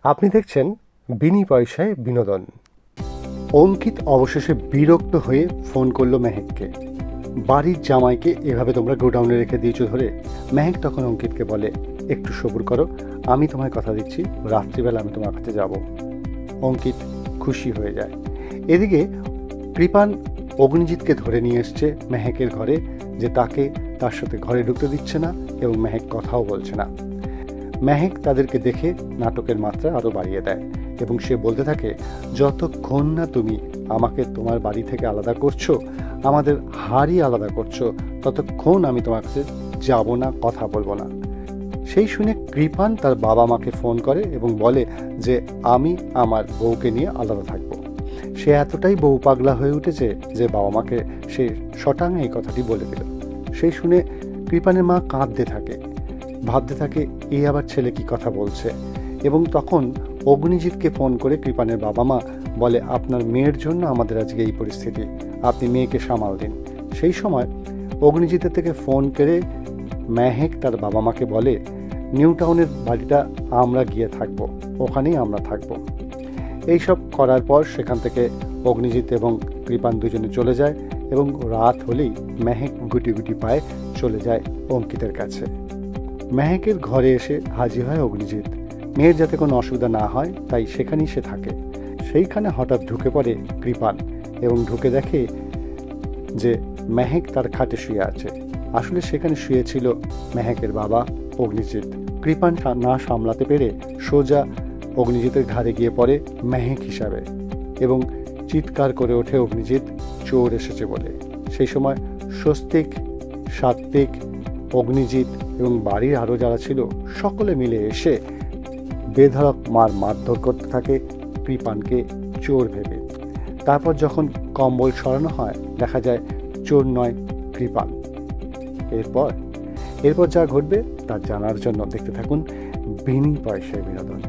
আপনি দেখছেন বিনি পয়সায় বিনোদন। অঙ্কিত অবশেষে বিরক্ত হয়ে ফোন করলো মেহেককে। বাড়ির জামাইকে এভাবে তোমরা গোডাউনে রেখে দিয়েছো ধরে। মেহেক তখন অঙ্কিতকে বলে, একটু সবুর করো, আমি তোমায় কথা দিচ্ছি রাত্রিবেলা আমি তোমার কাছে যাব। অঙ্কিত খুশি হয়ে যায়। এদিকে কৃপান অগ্নিজিৎকে ধরে নিয়ে এসছে মেহেকের ঘরে, যে তাকে তার সাথে ঘরে ঢুকতে দিচ্ছে না এবং মেহেক কথাও বলছে না। মেহেক তাদেরকে দেখে নাটকের মাত্রা আরও বাড়িয়ে দেয় এবং সে বলতে থাকে, যতক্ষণ না তুমি আমাকে তোমার বাড়ি থেকে আলাদা করছো, আমাদের হাড়ই আলাদা করছো, ততক্ষণ আমি তোমার কাছে যাব না, কথা বলবো না। সেই শুনে কৃপান তার বাবা মাকে ফোন করে এবং বলে যে আমি আমার বউকে নিয়ে আলাদা থাকবো। সে এতটাই বউ পাগলা হয়ে উঠেছে যে বাবা মাকে সে শটাং এই কথাটি বলে দিল। সেই শুনে কৃপানের মা কাঁদতে থাকে, ভাবতে থাকে এই আবার ছেলে কি কথা বলছে। এবং তখন অগ্নিজিৎকে ফোন করে কৃপানের বাবা মা বলে, আপনার মেয়ের জন্য আমাদের আজকে এই পরিস্থিতি, আপনি মেয়েকে সামাল দিন। সেই সময় অগ্নিজিতের থেকে ফোন করে মেহেক তার বাবা মাকে বলে, নিউ টাউনের বাড়িটা আমরা গিয়ে থাকবো, ওখানেই আমরা থাকবো। এইসব করার পর সেখান থেকে অগ্নিজিৎ এবং কৃপান দুজনে চলে যায় এবং রাত হলেই মেহেক গুটি গুটি পায়ে চলে যায় অঙ্কিতের কাছে। মেহেকের ঘরে এসে হাজির হয় অগ্নিজিৎ। মেয়ের যাতে কোনো অসুবিধা না হয় তাই সেখানেই সে থাকে। সেইখানে হঠাৎ ঢুকে পড়ে কৃপান এবং ঢুকে দেখে যে মেহেক তার খাটে শুয়ে আছে। আসলে সেখানে শুয়েছিল মেহেকের বাবা অগ্নিজিৎ। কৃপান না সামলাতে পেরে সোজা অগ্নিজিতের ঘাড়ে গিয়ে পড়ে মেহেক হিসাবে এবং চিৎকার করে ওঠে অগ্নিজিৎ চোর এসেছে বলে। সেই সময় স্বস্তিক, সাত্বিক, অগ্নিজিৎ এবং বাড়ির আরও যারা ছিল সকলে মিলে এসে বেধড়ক মারধর করতে থাকে কৃপানকে চোর ভেবে। তারপর যখন কম্বল সরানো হয় দেখা যায় চোর নয় কৃপান। এরপর যা ঘটবে তা জানার জন্য দেখতে থাকুন বিনি পয়সায় বিনোদন।